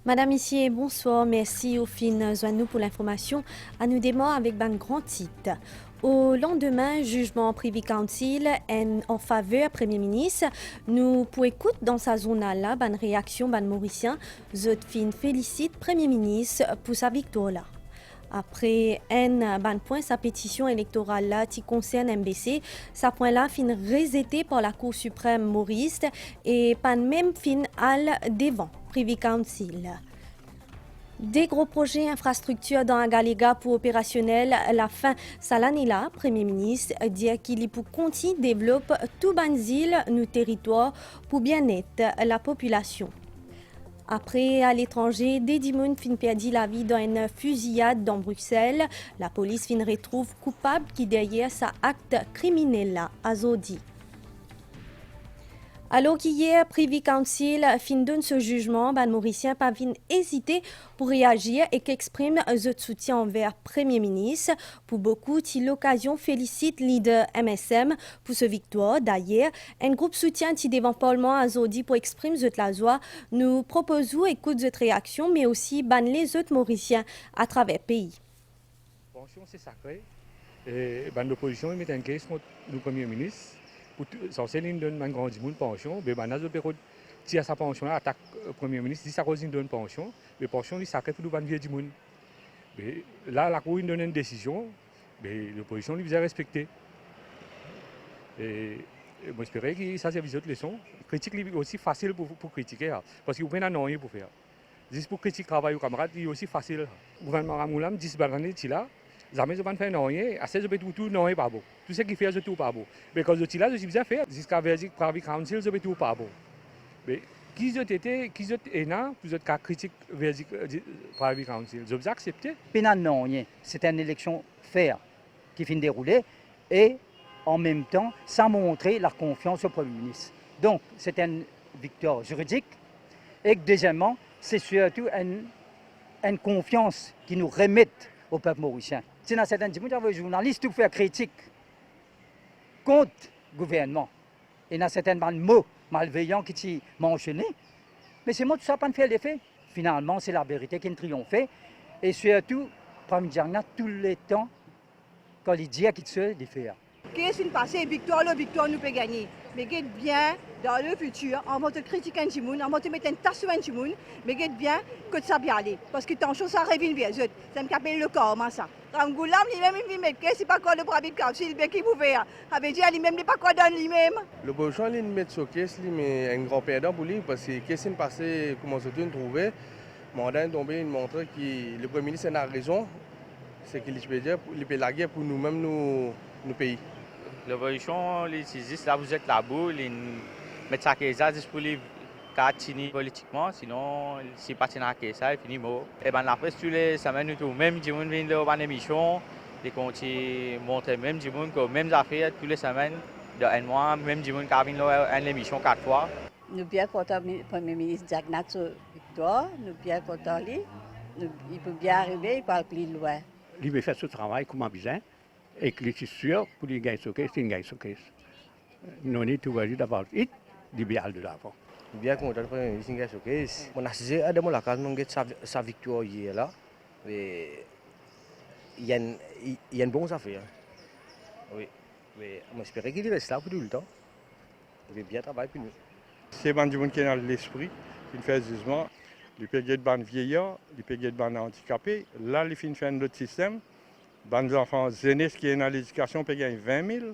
Madame ici, bonsoir. Merci au fin nous pour l'information. À nous démarrer avec un grand titre. Au lendemain, jugement Privy Council en faveur Premier ministre, nous pour écouter dans sa zone là, une réaction ban Mauricien, zot fin félicite Premier ministre pour sa victoire là. Après un ban point, sa pétition électorale là, qui concerne MBC, sa point là fin rejeté par la Cour suprême mauriste et pas même fin al devant Privy Council. Des gros projets infrastructures dans la Galéga pour opérationnel la fin de l'année là, Premier ministre dit qu'il pour continuer développer tout banzil nos territoires pour bien-être la population. Après, à l'étranger, des dimons fin perdu la vie dans une fusillade dans Bruxelles. La police fin retrouve coupable qui derrière sa acte criminel là, à Zodi. Alors qu'hier, Privy Council fin donne ce jugement, ban Mauricien pas hésité pour réagir et qu'exprime ce soutien envers Premier ministre. Pour beaucoup, l'occasion félicite leader MSM pour ce victoire. D'ailleurs, un groupe soutien qui devant Parlement à Zodi pour exprimer la joie. Nous proposons écoute cette réaction, mais aussi ban les autres Mauriciens à travers le pays. Pension, c'est sacré. Et l'opposition, ils mettent un case contre le Premier ministre. Censé lui donner une grande pension, mais maintenant, le bureau tire sa pension, attaque le Premier ministre, dit ça cause une donne pension, mais pension, il sacré pour le vieux du monde. Mais là, la Cour donne une décision, mais l'opposition lui a respecté. Et moi, j'espère que ça serve de leçon. Critique est aussi facile pour critiquer, parce qu'il n'y a rien pour faire. Juste pour critiquer le travail aux camarades, il est aussi facile. Le gouvernement Ramoulam, 10 balles, là. Jamais je ne fais rien, assez je peux tout non pas bon. Tout ce qui fait je tout pas bon. Mais quand je suis là, je suis bien fait. Jusqu'à verdict Privy Council, je peux tout pas bon. Mais qui je était, qui je est là, vous êtes qu'à critique verdict Privy Council, je vous accepte. Pénal non, c'est une élection fair qui finit de dérouler et en même temps, ça a montré la confiance au Premier ministre. Donc, c'est une victoire juridique et deuxièmement, c'est surtout une confiance qui nous remet au peuple mauricien. C'est dans certains journalistes qui font critique contre le gouvernement. Et dans certains mots malveillants qui sont mentionnés. Mais c'est moi tout ça pas faire l'effet. Finalement, c'est la vérité qui a triomphé. Et surtout, parmi tous les temps, quand il dit qu'il se le faire. Qu'est-ce qui passé, victoire nous peut gagner. Mais qu'est bien dans le futur, on va te critiquer un petit monde, on va te mettre une tasse sur un petit monde, mais qu'est bien que ça bien aller. Parce que tant chose ça revient bien, ça me capelle le corps, ça. Rangoulam, lui-même, il met c'est pas quoi le Privy Council, mais qui pouvait. Avait dit, lui-même, n'est pas quoi dans lui-même. Le bourgeois, il met sur caisse, mais un grand perdant pour lui, parce que qu'est-ce qui s'est passé, comment se trouver, mandat est tombé, il montre que le Premier ministre a raison, c'est qu'il peut dire, il peut la guerre pour nous-mêmes, nos pays. L'opposition, les disent là, vous êtes là-bas, ils mettent ça juste pour les catiner politiquement, sinon, si pas de ça, il finit mort. Et bien après, tous les semaines, même du monde vient de l'émission, ils continuent montrer même du monde, même affaires, tous les semaines, de un mois, même du monde qui vient de l'émission 4 fois. Nous sommes bien contents du Premier ministre Jagnat sur victoire, nous sommes bien contents de lui. Il peut bien arriver, il peut aller plus loin. Il veut faire ce travail comme besoin. Et que je suis sûr pour les gagner ce caisse, c'est une gagne ce caisse. Nous avons tout vu d'avoir it, l'idéal de l'avant. Bien content de Premier ministre gagne ce caisse. On a assisté à la case, on a sa victoire hier là. Il y a une bonne affaire. Oui, mais on espère qu'il reste là pour tout le temps. Il veut bien travailler pour nous. C'est un monde qui est dans l'esprit, qui fait jugement. Les pays de ban vieillards, les pays de ban handicapés. Là, les fins de notre système. Les enfants jeunesse qui sont dans l'éducation peuvent gagner 20 000.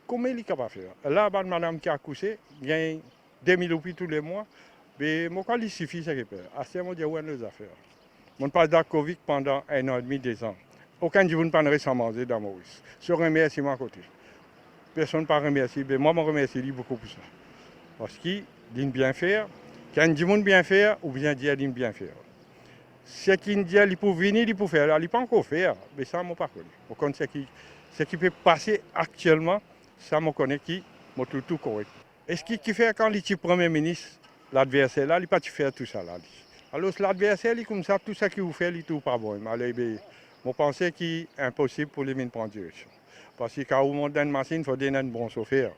Comment ils sont capables de faire? Là, madame qui a accouché, gagne 2 000 roupies tous les mois. Mais moi, il suffit, c'est que à ce moment, il y a des affaires. On passe dans la Covid pendant 1 an et demi, 2 ans. Aucun de vous ne peut pas manger dans Maurice. Je remercie à côté. Personne ne peut remercier, mais moi, je remercie beaucoup pour ça. Parce qu'il dit bien faire, quand il dit bien faire, ou bien dit bien faire. Ce qu'il dit, il peut venir, il peut faire. Il ne peut pas encore faire, mais ça, je ne sais pas. Ce qui peut passer actuellement, ça, je connais qui est tout correct. Et ce qui fait quand il est Premier ministre, l'adversaire, là, il ne peut pas faire tout ça. Là. Alors, l'adversaire, il comme ça, tout ça qu'il vous fait, il n'est tout pas bon. Alors, je pense qu'il est impossible pour les mines prendre direction. Parce que quand on monte dans une machine, il faut donner un bon chauffeur.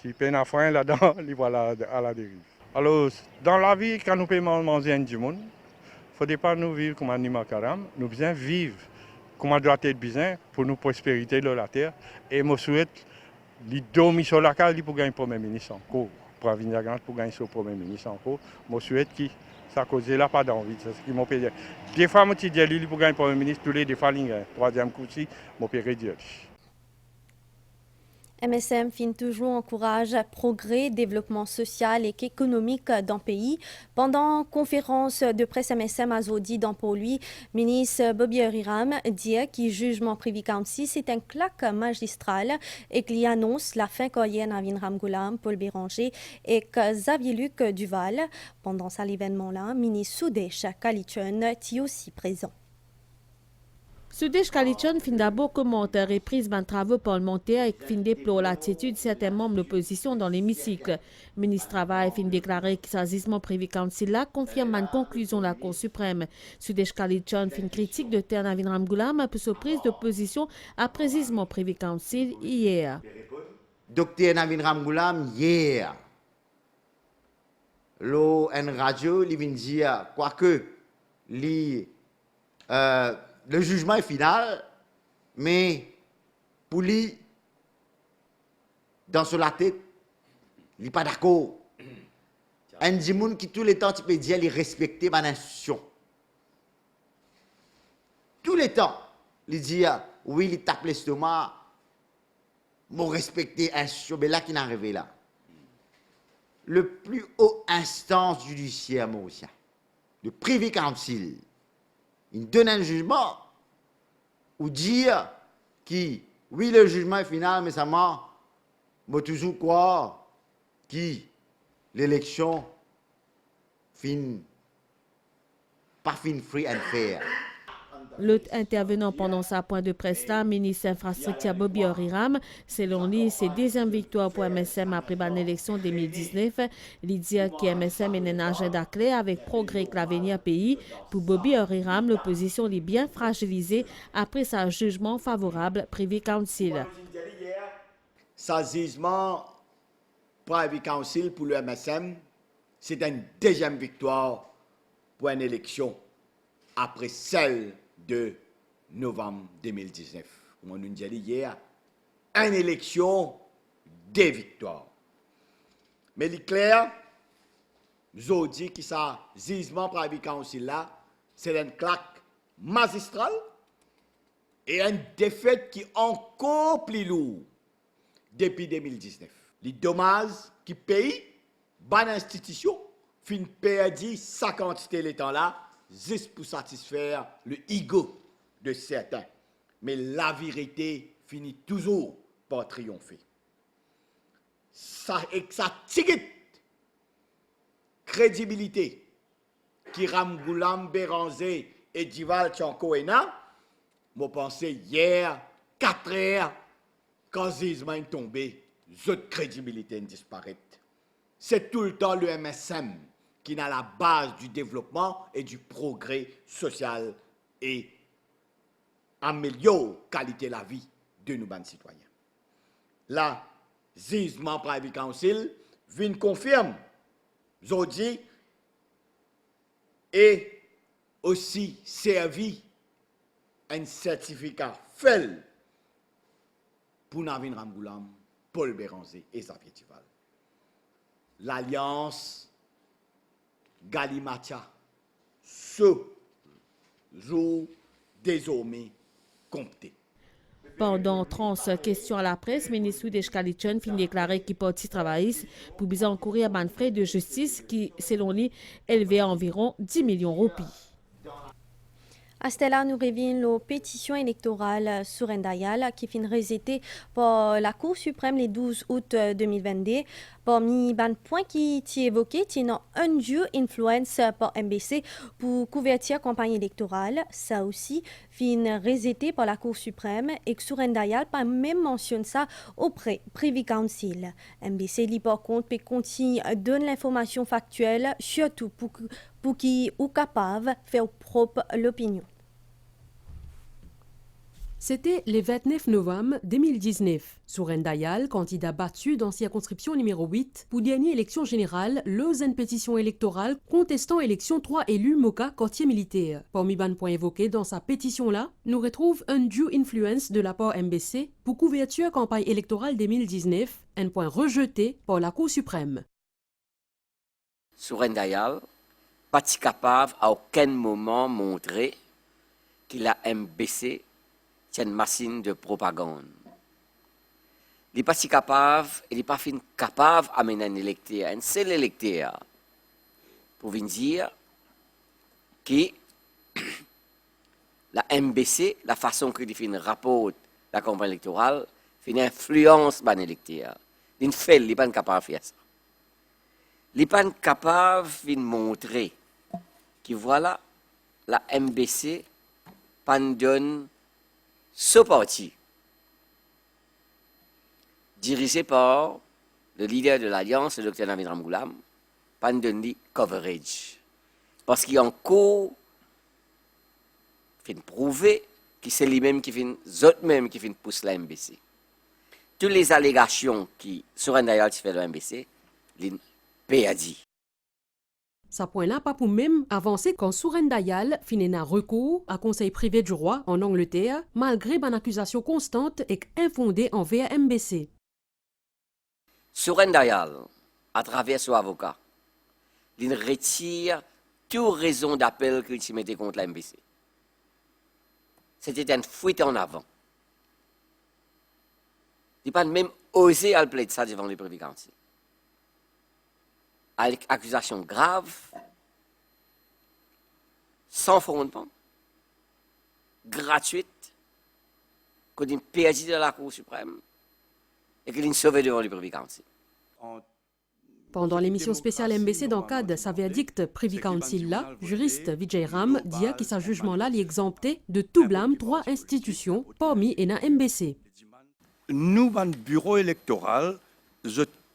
Si peine à frein là-dedans, il va à la dérive. Alors, dans la vie, quand nous pouvons manger un du monde, ne faut pas nous vivre comme animaux caram, nous bien vivre comme on doit être bien pour nous prospérité de la terre. Et je souhaite les dormir sur la case pour gagner le Premier ministre encore. Pour venir pour gagner le Premier ministre encore. Je souhaite que ça cause là pas d'envie. C'est ce qui m'a payé. Des fois, je dis lui pour gagner le Premier ministre, tous les deux fois, troisième coup, je peux dire. MSM fin toujours encourage progrès, développement social et économique dans le pays. Pendant conférence de presse MSM à Zodi dans pour lui, ministre Bobby Ariram dit que jugement Privy Council c'est un claque magistral et qu'il annonce la fin coréenne à Vinram Goulam, Paul Béranger et que Xavier Luc Duval. Pendant cet événement-là, ministre Sudesh Kalichun est aussi présent. Sudesh Kalichun fin d'abord commentaire et prise ban travaux parlementaires et fin déplore l'attitude de certains membres de l'opposition dans l'hémicycle. Le ministre Travail fin déclaré que saisissement Privy Council là confirme une conclusion de la Cour suprême. Sudesh Kalichun fin critique de Terre Vinram Goulam pour sa prise de position après saisissement Privy Council hier. Docteur Vinram Goulam hier, en radio, il vient dire quoique le jugement est final, mais pour lui, dans la tête, il n'est pas d'accord. Un dimoun qui tout le temps, tu peux dire, il respecte ma institution. Tout le temps, il dit, oui, il tape l'estomac, il respecte l'institution, mais là, qui est arrivé là. Le plus haut instance judiciaire, moi aussi, le Privy Council, il donne un jugement ou dire que oui, le jugement est final, mais ça m'a toujours croire que l'élection pas fin free and fair. L'autre intervenant pendant sa point de presse là, ministre infrastructure Bobby Ariram, selon lui, c'est deuxième victoire pour MSM après l'élection 2019. Il dit que MSM est un agenda clair avec progrès que l'avenir pays. Pour Bobby Ariram, l'opposition est bien fragilisée après sa jugement favorable Privy Council. Sa jugement Privy Council pour le MSM, c'est une deuxième victoire pour une élection après celle de novembre 2019. Comme on nous dit hier, une élection, des victoires. Mais il est clair, je dis que ça, jugement Privy Council là, c'est une claque magistrale et une défaite qui est encore plus lourde depuis 2019. Les dommages qui payent, bonne institution, fin perdu sa quantité de temps là, juste pour satisfaire le ego de certains. Mais la vérité finit toujours par triompher. Ça tigit crédibilité qui Ram Goulam, Béranger et Dival Tchankoena, moi pensé hier, 4 heures, quand Zizman est tombé, cette crédibilité disparaît. C'est tout le temps le MSM qui est à la base du développement et du progrès social et améliore la qualité de la vie de nos citoyens. Là, jugement Privy Council vient confirmer, aujourd'hui, et aussi servi un certificat fait pour Navin Ramgoulam, Paul Béranger et Xavier Duval. L'alliance Galimatia ce jour désormais compté. Pendant 30 questions à la presse, le ministre Sudesh Kalichun fin déclaré qu'il parti travailliste pour bien encourir un frais de justice qui, selon lui, élevait à environ 10 millions de roupies. À cela, nous revient la pétition électorale sur Ndayal qui finit rejetée par la Cour suprême le 12 août 2022. Parmi les points qui sont évoqués, il y a un jeu influence par MBC pour couverture campagne électorale. Ça aussi finit rejeté par la Cour suprême et que sur Ndayal pas même mentionne ça auprès Privy Council. MBC, par contre, peut continuer à donner l'information factuelle, surtout pour qui ou capable de faire propre l'opinion. C'était le 29 novembre 2019. Souren Dayal, candidat battu dans circonscription numéro 8 pour dernière élection générale, lors d'une pétition électorale contestant élection 3 élus Moka quartier militaire. Parmi les points évoqués dans sa pétition-là, nous retrouvons un due influence de la part MBC pour couverture campagne électorale 2019, un point rejeté par la Cour suprême. Souren Dayal, pas capable à aucun moment montrer qu'il a MBC une machine de propagande. Il n'est pas si capable, il n'est pas capable d'amener un électeur, un seul électeur, pour venir dire que la MBC, la façon qu'il fait un rapport la campagne électorale, fait une influence sur l'électeur. Il n'est pas capable de faire ça. Il n'est pas capable de montrer que voilà, la MBC donne ce parti, dirigé par le leader de l'Alliance, le Dr Navid Ramgoolam, pas de coverage. Parce qu'il y a encore fait prouver que c'est lui-même qui fait, eux-mêmes qui fait pousser la MBC. Toutes les allégations qui Souren Dayal fait de la MBC, l'IN a dit. Ce point-là, pas pour même avancer quand Souren Dayal finit un recours à Conseil privé du roi en Angleterre, malgré une accusation constante et infondée envers MBC. Souren Dayal, à travers son avocat, il retire toute raison d'appel qu'il s'y mettait contre la MBC. C'était une fuite en avant. Il n'a pas même osé à plaider ça devant les Privy Council. Avec accusation grave, sans fondement, gratuite, qu'on est perdu de la Cour suprême et qu'il est sauvé devant les Privy Council. Pendant l'émission spéciale MBC dans le cadre de sa verdict Privy Council là, juriste Vijay Ram dit que sa jugement-là l'est exempté de tout blâme 3 institutions parmi et na MBC. Nous, dans le bureau électoral,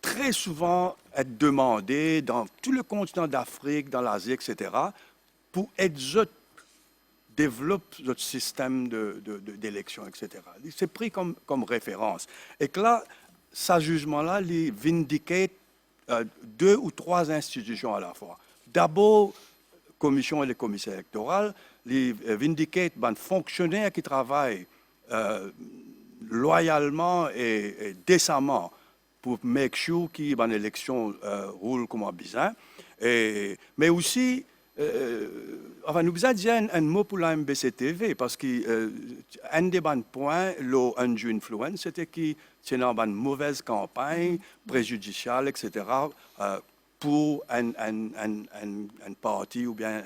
très souvent être demandé dans tout le continent d'Afrique, dans l'Asie, etc., pour être développe notre système d'élection, etc. C'est pris comme référence. Et que là, ce jugement-là, il vindique 2 ou 3 institutions à la fois. D'abord, commission et les commissaires électoraux, il vindique les fonctionnaires qui travaillent loyalement et décemment pour make sure que l'élection roule comme besoin. Mais aussi, nous avons dit un mot pour la MBC-TV, parce qu'un des points, l'undue influence, c'était qu'il y a une mauvaise campagne préjudiciale, etc., pour un parti ou bien.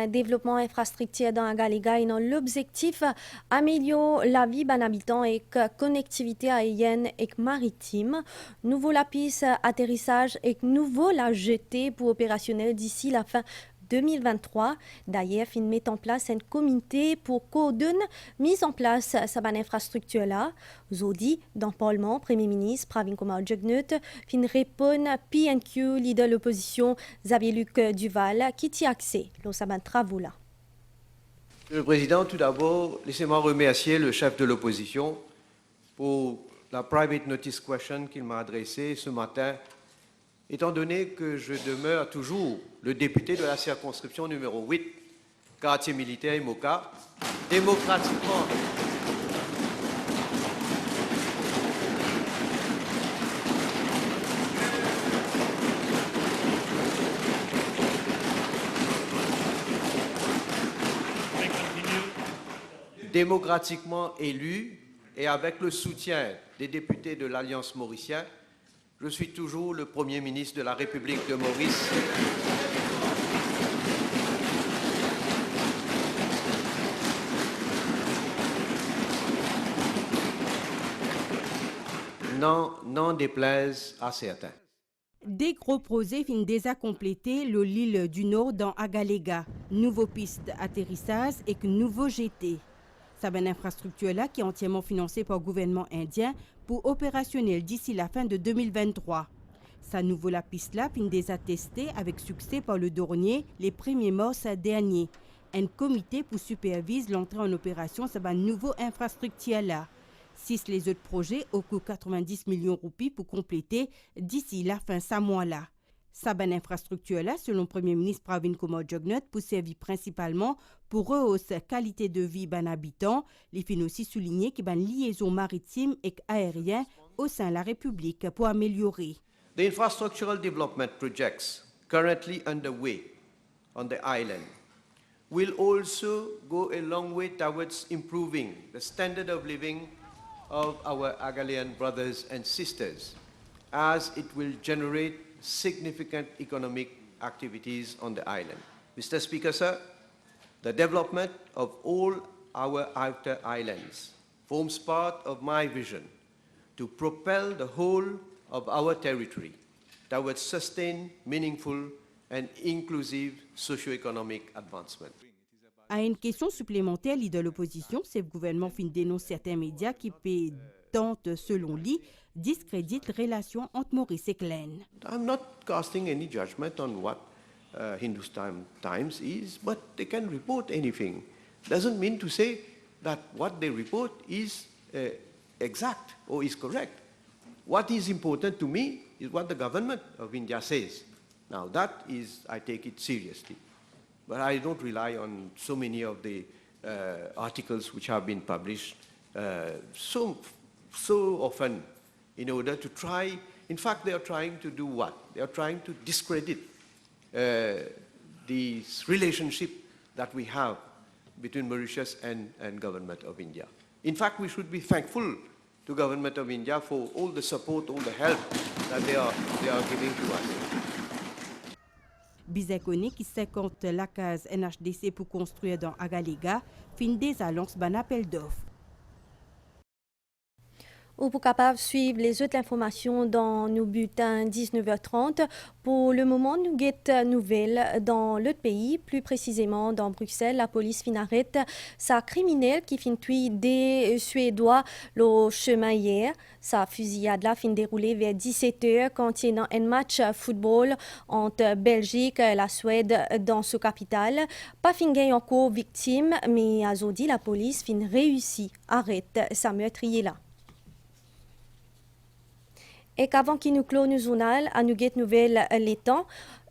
Développement infrastructure dans Agalega et dans l'objectif améliorer la vie des habitants et connectivité aérienne et maritime. Nouveau la piste atterrissage et nouveau la jetée pour opérationnel d'ici la fin 2023. D'ailleurs, il met en place un comité pour coordonner mise en place cette infrastructure-là. Aujourd'hui, dans le Parlement, Premier ministre Pravin Kumar Jugnauth fin répond PNQ, leader de l'opposition Xavier-Luc Duval, qui tient accès aux travaux-là. Monsieur le Président, tout d'abord, laissez-moi remercier le chef de l'opposition pour la private notice question qu'il m'a adressée ce matin, étant donné que je demeure toujours le député de la circonscription numéro 8, quartier militaire Moka, démocratiquement élu et avec le soutien des députés de l'Alliance mauricienne, je suis toujours le Premier ministre de la République de Maurice. N'en déplaise à certains. Des gros projets viennent déjà compléter l'île du Nord dans Agalega. Nouveau piste d'atterrissage et nouveau GT. C'est une infrastructure-là qui est entièrement financée par le gouvernement indien pour opérationnel d'ici la fin de 2023. Sa nouveau la piste là fin déjà testé avec succès par le Dornier les 1er mars dernier. Un comité pour superviser l'entrée en opération de la nouvelle infrastructure là. 6 les autres projets au coût 90 millions de roupies pour compléter d'ici la fin de ce mois-là. Cette infrastructure-là, selon le Premier ministre Pravin Kumar Jugnauth, pour servir principalement pour rehausser la qualité de vie des habitants. Il faut aussi souligner qu'il y a une liaison maritime et aérienne au sein de la République pour améliorer. The infrastructural development projects currently underway on the island will also go a long way towards improving the standard of living of our Agalian brothers and sisters, as it will generate significant economic activities on the island. Mr. Speaker, sir, the development of all our outer islands forms part of my vision to propel the whole of our territory towards sustained, meaningful and inclusive socio-economic advancement. À une question supplémentaire, de l'opposition, c'est le gouvernement fin dénonce certains médias qui tentent, selon lui, discréditent les relations entre Maurice et Glen. I'm not casting any judgment on what Hindustan Times is, but they can report anything. Doesn't mean to say that what they report is exact or is correct. What is important to me is what the government of India says. Now that is, I take it seriously. But I don't rely on so many of the articles which have been published so often in order to try, in fact they are trying to do what? They are trying to discredit the relationship that we have between Mauritius and government of India. In fact, we should be thankful to government of India for all the support, all the help that they are giving to us. Bizekone qui 50 la case NHDC pour construire dans Agalega, fin des annonces d'un appel d'offres. Ou pour capable suivre les autres informations dans nos bulletins 19h30. Pour le moment, nous guettons nouvelles dans l'autre pays, plus précisément dans Bruxelles. La police fin arrête sa criminelle qui fin tuer des Suédois le chemin hier. Sa fusillade là fin déroulée vers 17h quand il y a un match football entre Belgique et la Suède dans ce capitale. Pas fin gagne encore victime, mais à Zodi, la police fin réussi arrête sa meurtrier là. Et qu'avant qu'il nous clôt nos journal, à nous guette nouvelle les temps,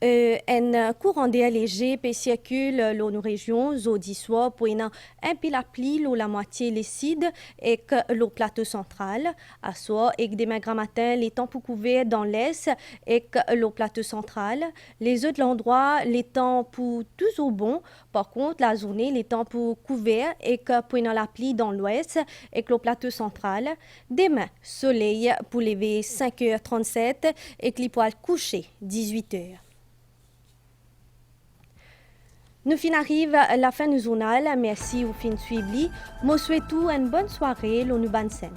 un courant d'air léger peut circuler dans nos régions, jeudi soir, pour un peu la pluie, la moitié les cides et que le plateau central. À soir, et que demain grand matin, les temps pour couvrir dans l'est et que le plateau central. Les autres endroits, les temps pour toujours bon. Par contre, la journée, les temps pour couvert et que pour la pluie dans l'ouest et que le plateau central. Demain, soleil pour lever 5h37 et que les poils couchés 18h. Nous fin arrive à la fin du journal. Merci au fin suivi. Moi souhaite une bonne soirée, l'onu ban scène.